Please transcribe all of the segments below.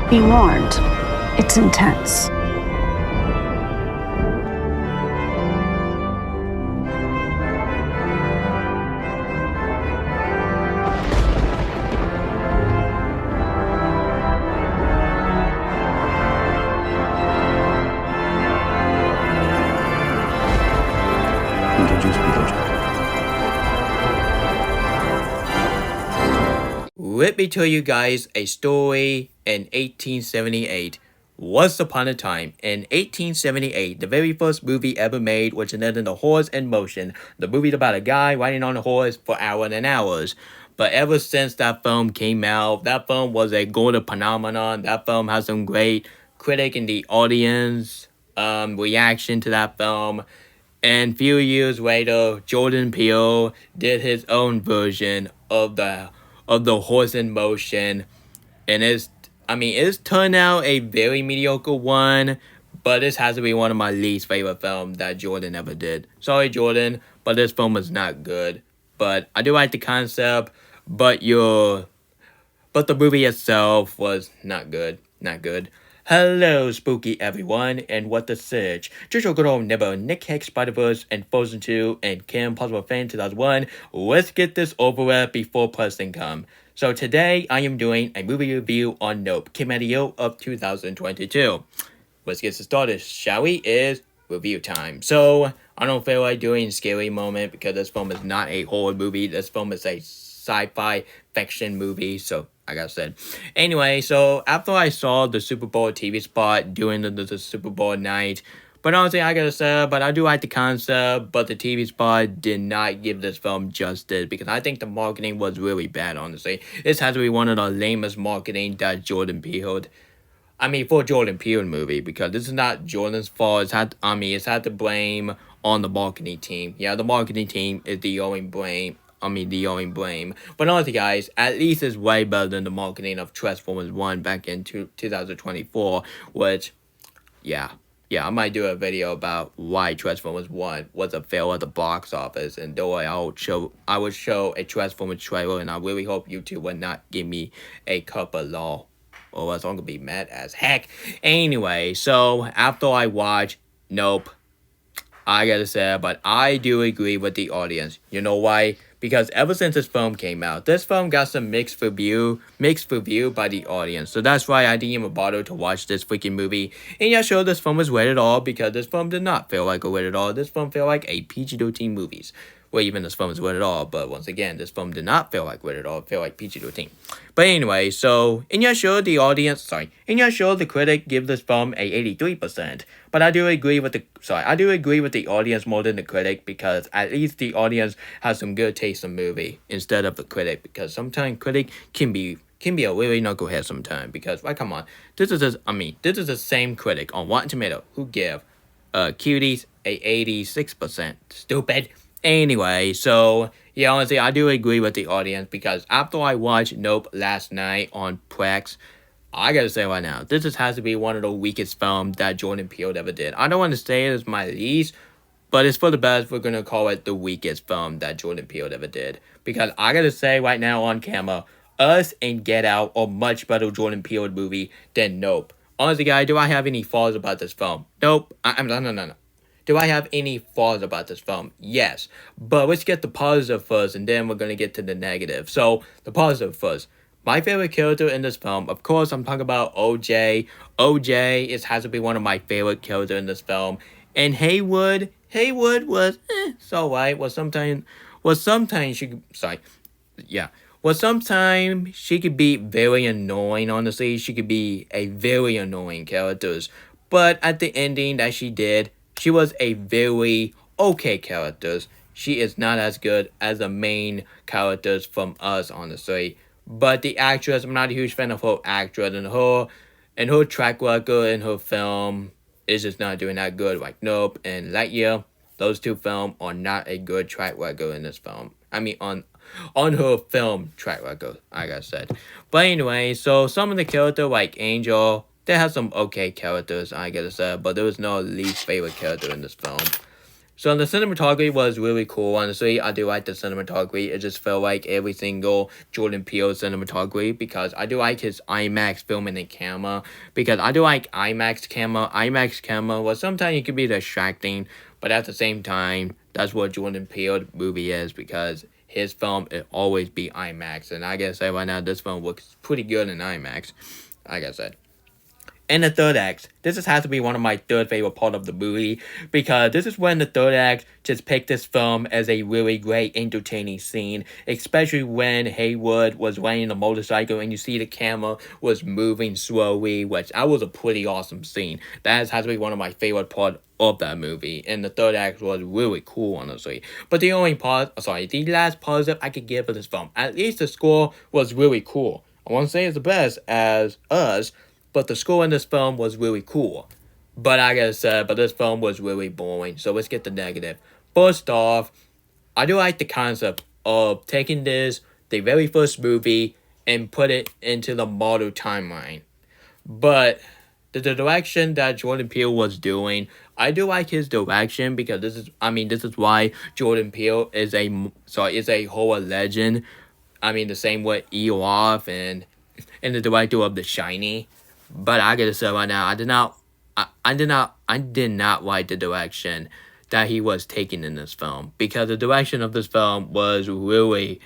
Be warned, it's intense. Let me tell you guys a story in 1878. Once upon a time, in 1878, the very first movie ever made was entitled The Horse in Motion. The movie about a guy riding on a horse for hours and hours. But ever since that film came out, that film was a golden phenomenon. That film has some great critic in the audience reaction to that film. And few years later, Jordan Peele did his own version of the Horse in Motion, and it's turned out a very mediocre one, but this has to be one of my least favorite films that Jordan ever did. Sorry, Jordan, but this film was not good. But I do like the concept, but the movie itself was not good. Not good. Hello, spooky everyone, and what the search? Just your good old neighbor, Nick Heck, Spider-Verse, and Frozen 2, and Kim Possible Fan 2001. Let's get this over with before person come. So today, I am doing a movie review on Nope, came out of 2022. Let's get started, shall we? Is review time. So, I don't feel like doing scary moment because this film is not a horror movie. This film is a sci-fi fiction movie, so like I said. Anyway, so after I saw the Super Bowl TV spot during the Super Bowl night, but honestly, I gotta say, but I do like the concept, but the TV spot did not give this film justice because I think the marketing was really bad, honestly. This has to be one of the lamest marketing that Jordan Peele for Jordan Peele movie, because this is not Jordan's fault. It's had to blame on the marketing team. Yeah, the marketing team is the only blame. But honestly, guys, at least it's way better than the marketing of Transformers 1 back in 2024, which, yeah, I might do a video about why Transformers 1 was a fail at the box office, and though I would show a Transformers trailer, and I really hope YouTube would not give me a cup of law, or else I'm gonna be mad as heck. Anyway, so after I watch Nope, I gotta say, but I do agree with the audience. You know why? Because ever since this film came out, this film got some mixed review by the audience. So that's why I didn't even bother to watch this freaking movie. And yeah, sure, this film was rated R because this film did not feel like a rated R. This film felt like a PG-13 movies. Well, even this film is rated R, but once again, this film did not feel like rated R. It felt like PG-13. But anyway, so, and yeah, sure, the critic give this film a 83%. But I do agree with the audience more than the critic, because at least the audience has some good taste in movie instead of the critic, because sometimes critic can be a really knucklehead sometimes, because, like, come on, this is the same critic on Rotten Tomato who give Cuties a 86%. Stupid. Anyway, so, yeah, honestly, I do agree with the audience, because after I watched Nope last night on Plex, I gotta say right now, has to be one of the weakest films that Jordan Peele ever did. I don't want to say it is my least, but it's for the best. We're gonna call it the weakest film that Jordan Peele ever did. Because I gotta say right now on camera, Us and Get Out are much better Jordan Peele movie than Nope. Honestly, guys, do I have any flaws about this film? Nope. No. Do I have any flaws about this film? Yes. But let's get the positive first, and then we're going to get to the negative. So, the positive first. My favorite character in this film, of course, I'm talking about OJ. OJ has to be one of my favorite characters in this film. And Haywood was, so right. Sometimes she could be very annoying, honestly. She could be a very annoying character. But at the ending that she did, she was a very okay character. She is not as good as the main characters from Us, honestly. But the actress, I'm not a huge fan of her actress, and her track record in her film is just not doing that good. Like Nope and Lightyear, those two films are not a good track record in this film. On her film track record, like I said. But anyway, so some of the characters like Angel, they have some okay characters, I gotta say, but there was no least favorite character in this film. So the cinematography was really cool. Honestly, I do like the cinematography. It just felt like every single Jordan Peele cinematography because I do like his IMAX filming and camera. Because I do like IMAX camera. IMAX camera, well, sometimes it can be distracting, but at the same time, that's what Jordan Peele movie is because his film it always be IMAX. And I guess right now this film looks pretty good in IMAX. Like I said. And the third act. Has to be one of my third favorite part of the movie because this is when the third act just picked this film as a really great entertaining scene, especially when Haywood was riding the motorcycle and you see the camera was moving slowly, which that was a pretty awesome scene. That has to be one of my favorite part of that movie, and the third act was really cool, honestly. But the last positive I could give for this film, at least the score was really cool. I won't say it's the best as Us, but the score in this film was really cool. But like I said, but this film was really boring. So let's get the negative. First off, I do like the concept of taking the very first movie, and put it into the model timeline. But the direction that Jordan Peele was doing, I do like his direction because this is why Jordan Peele is a horror legend. The same with Eoff and the director of The Shining. But I gotta say right now, I did not like the direction that he was taking in this film because the direction of this film was really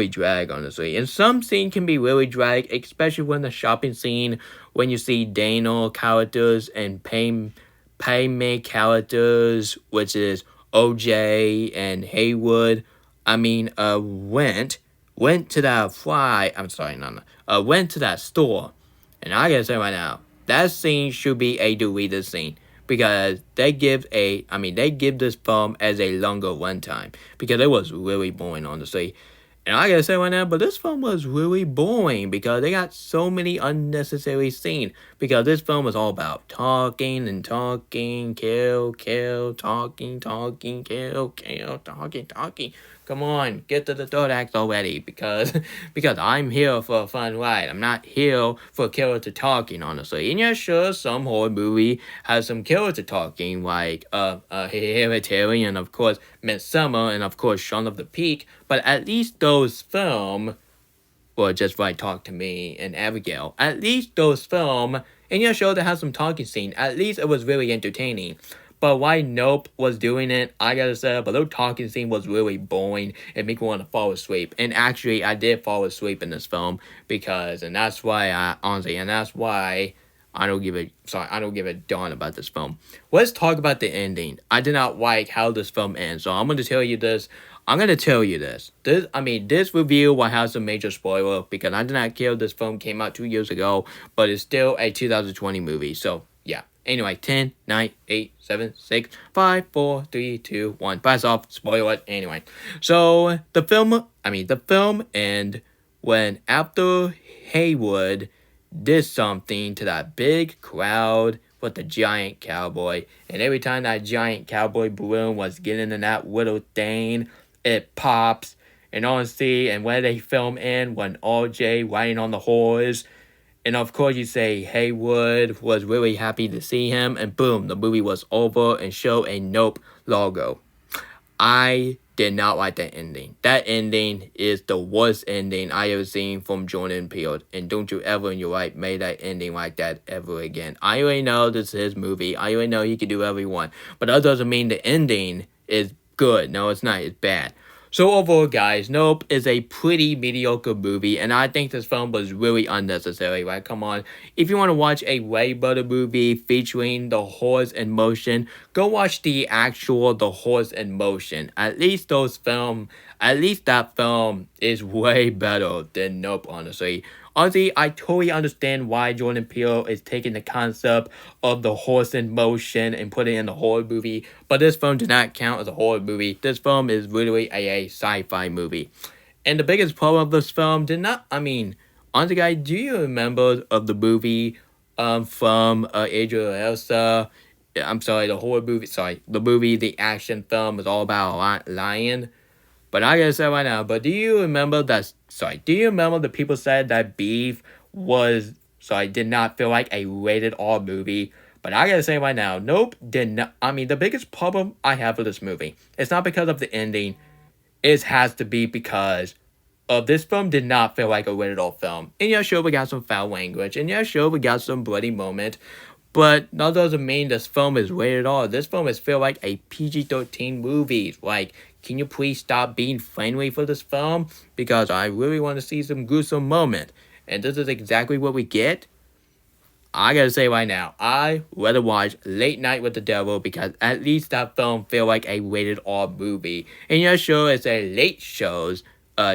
drag, honestly. And some scene can be really drag, especially when the shopping scene, when you see Daniel characters and Payme characters, which is OJ and Haywood. Went to that fly. I'm sorry, no. Went to that store, and I gotta say right now, that scene should be a deleted scene because they give this film as a longer runtime because it was really boring, honestly. And I gotta say right now, but this film was really boring because they got so many unnecessary scenes. Because this film was all about talking and talking, kill, talking, kill, talking. Come on, get to the third act already because I'm here for a fun ride. I'm not here for character talking, honestly. And yeah, sure, some horror movie has some character talking, like Hereditary, and of course Midsummer, and of course Shaun of the Peak. But at least those film, or just like Talk to Me and Abigail, at least those film, and yeah, sure, that has some talking scene. At least it was really entertaining. But why Nope was doing it, I gotta say, but the talking scene was really boring and make me want to fall asleep. And actually, I did fall asleep in this film and that's why I don't give a darn about this film. Let's talk about the ending. I did not like how this film ends, so I'm gonna tell you this. This review will have some major spoiler because I did not care this film came out 2 years ago, but it's still a 2020 movie. So yeah. Anyway, 10, 9, 8, 7, 6, 5, 4, 3, 2, 1. Pass off. Spoiler it. Anyway. So, the film and when after Haywood did something to that big crowd with the giant cowboy. And every time that giant cowboy balloon was getting in that little thing, it pops. And honestly, and when they film in, when RJ riding on the horse, and of course, you say Haywood was really happy to see him, and boom, the movie was over and show a Nope logo. I did not like that ending. That ending is the worst ending I ever seen from Jordan Peele, and don't you ever in your life make that ending like that ever again. I already know this is his movie. I already know he can do whatever he wants, but that doesn't mean the ending is good. No, it's not. It's bad. So overall, guys, Nope is a pretty mediocre movie, and I think this film was really unnecessary. Like, come on, if you want to watch a way better movie featuring The Horse in Motion, go watch the Horse in Motion. At least that film is way better than Nope, honestly. Honestly, I totally understand why Jordan Peele is taking the concept of The Horse in Motion and putting it in a horror movie, but this film does not count as a horror movie. This film is literally a sci-fi movie. And the biggest problem of this film honestly, guys, do you remember of the movie from Age of Elsa? I'm sorry, the movie, the action film is all about a lion. But I gotta say right now, do you remember the people said that Beef did not feel like a rated R movie? But I gotta say right now, Nope did not. I mean, the biggest problem I have with this movie, it's not because of the ending. It has to be because of this film did not feel like a rated R film. And yeah, sure, we got some foul language. And yeah, sure, we got some bloody moment. But that doesn't mean this film is rated R. This film is feel like a PG-13 movie. Like, can you please stop being friendly for this film? Because I really want to see some gruesome moment. And this is exactly what we get. I gotta say right now, I rather watch Late Night with the Devil because at least that film feel like a rated R movie. And yeah, sure, it's a late shows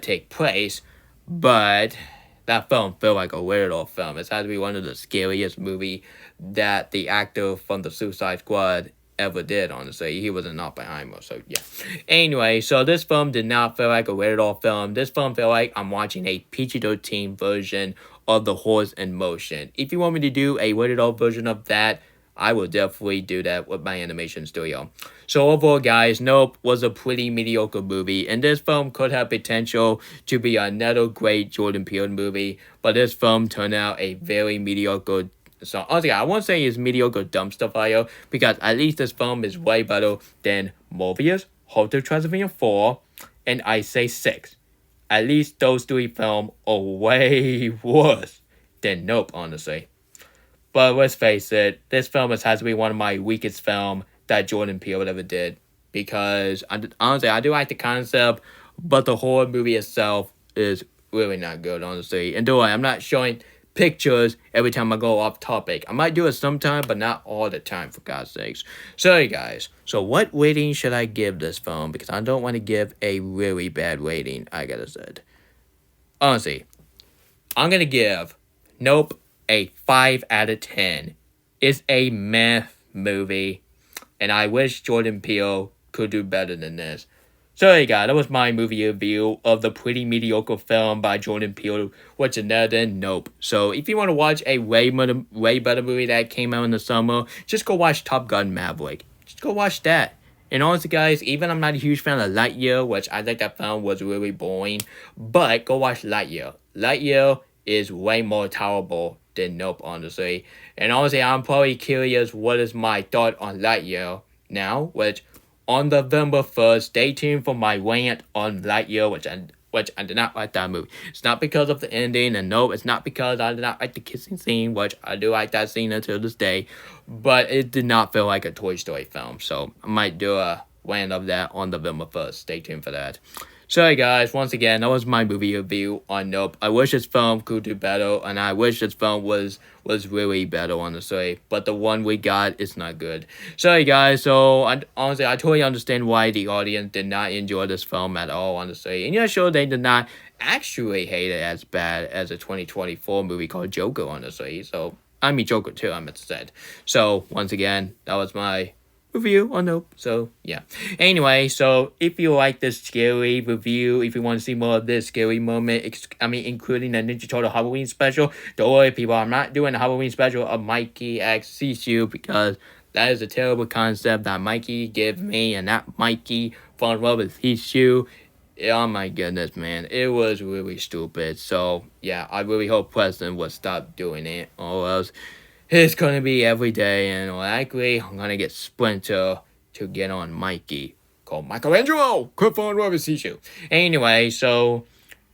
take place, but that film feel like a rated R film. It's had to be one of the scariest movie that the actor from the Suicide Squad ever did, honestly. He was in Oppenheimer, so yeah. Anyway, so this film did not feel like a rated R film. This film felt like I'm watching a PG-13 version of The Horse in Motion. If you want me to do a rated R version of that, I will definitely do that with my animation studio. So overall, guys, Nope was a pretty mediocre movie, and this film could have potential to be another great Jordan Peele movie, but this film turned out a very mediocre. So honestly, I won't say it's mediocre dumpster fire because at least this film is way better than Morbius, Hotel Transylvania 4, and I Say 6. At least those three films are way worse than Nope, honestly. But let's face it, this film has to be one of my weakest films that Jordan Peele ever did. Because, honestly, I do like the concept, but the horror movie itself is really not good, honestly. And don't worry, I'm not showing pictures every time I go off topic. I might do it sometime, but not all the time, for God's sakes. Sorry, guys. So what rating should I give this film? Because I don't want to give a really bad rating, I gotta say. Honestly, I'm gonna give Nope a 5 out of 10. It's a meh movie, and I wish Jordan Peele could do better than this. So hey guys, that was my movie review of the pretty mediocre film by Jordan Peele, which is another than Nope. So if you want to watch a way better movie that came out in the summer, just go watch Top Gun Maverick. Just go watch that. And honestly guys, even I'm not a huge fan of Lightyear, which I think that film was really boring, but go watch Lightyear. Lightyear is way more tolerable than Nope, honestly. And honestly, I'm probably curious what is my thought on Lightyear now, which on November 1st, stay tuned for my rant on Lightyear, which I did not like that movie. It's not because of the ending, and no, it's not because I did not like the kissing scene, which I do like that scene until this day, but it did not feel like a Toy Story film, so I might do a rant of that on November 1st. Stay tuned for that. Sorry guys, once again, that was my movie review on Nope. I wish this film could do better, and I wish this film was really better, honestly. But the one we got is not good. Sorry guys, so honestly, I totally understand why the audience did not enjoy this film at all, honestly. And yeah, sure, they did not actually hate it as bad as a 2024 movie called Joker, honestly. So, I mean Joker 2, I meant to say. So, once again, that was my review on Nope. So yeah. Anyway, so if you like this scary review, if you want to see more of this scary moment, including the Ninja Turtle Halloween special, don't worry, people. I'm not doing a Halloween special of Mikey X Sisu because that is a terrible concept that Mikey gave me, and that Mikey fell in love with Sisu. Oh my goodness, man. It was really stupid. So yeah, I really hope Preston would stop doing it, or else it's gonna be every day, and likely I'm gonna get Splinter to get on Mikey, called Michelangelo. Quit on Robert Sishu. Anyway, so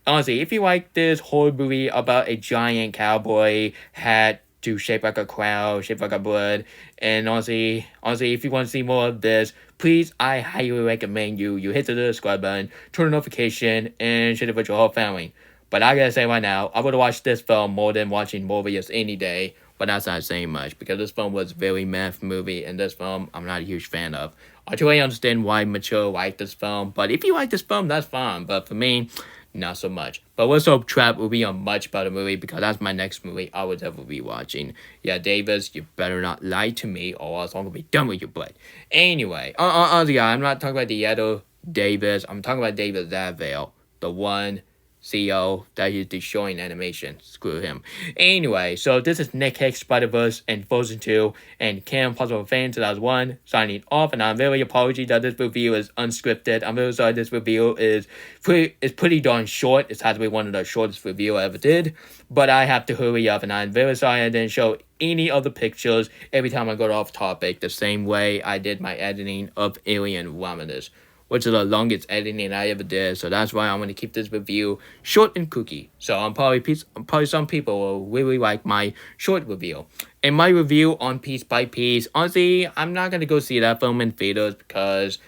honestly, if you like this horror movie about a giant cowboy hat to shape like a crown, shaped like a bird, and honestly, if you want to see more of this, please, I highly recommend you hit the subscribe button, turn on notification, and share it with your whole family. But I gotta say right now, I would watch this film more than watching Morbius any day. But that's not saying much because this film was a very math movie, and this film I'm not a huge fan of. I totally understand why Mature liked this film, but if you like this film, that's fine. But for me, not so much. But let's hope Trap will be a much better movie because that's my next movie I would ever be watching. Yeah, Davis, you better not lie to me or else I'm gonna be done with your butt. Anyway, I'm not talking about the other Davis. I'm talking about David Zavale, the one CEO that he's destroying animation. Screw him. Anyway, so this is Nick Hicks, Spider-Verse, and Frozen 2, and Cam Puzzle Fan 2001 signing off, and I'm very apology that this review is unscripted. I'm very sorry this review is pretty darn short. It has to be one of the shortest review I ever did, but I have to hurry up, and I'm very sorry I didn't show any of the pictures every time I got off topic the same way I did my editing of Alien Romulus, which is the longest editing I ever did. So that's why I'm going to keep this review short and cookie. So probably some people will really like my short review. And my review on Piece by Piece, honestly, I'm not going to go see that film in theaters because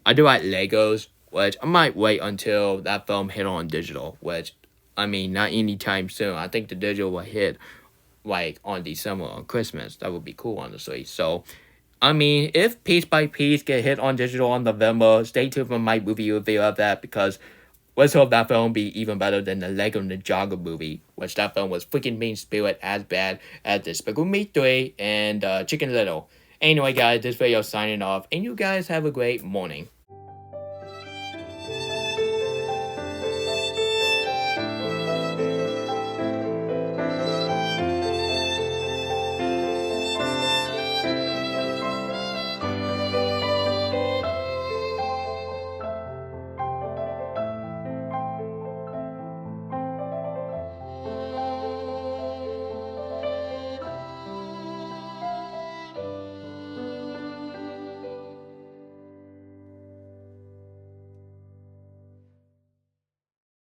I do like Legos, which I might wait until that film hit on digital, which, I mean, not anytime soon. I think the digital will hit like on December, on Christmas. That would be cool, honestly. So, I mean, if Piece by Piece get hit on digital on November, stay tuned for my review of that, because let's hope that film be even better than the Lego Ninjago movie, which that film was freaking mean-spirited as bad as Despicable Me 3 and Chicken Little. Anyway, guys, this video signing off, and you guys have a great morning.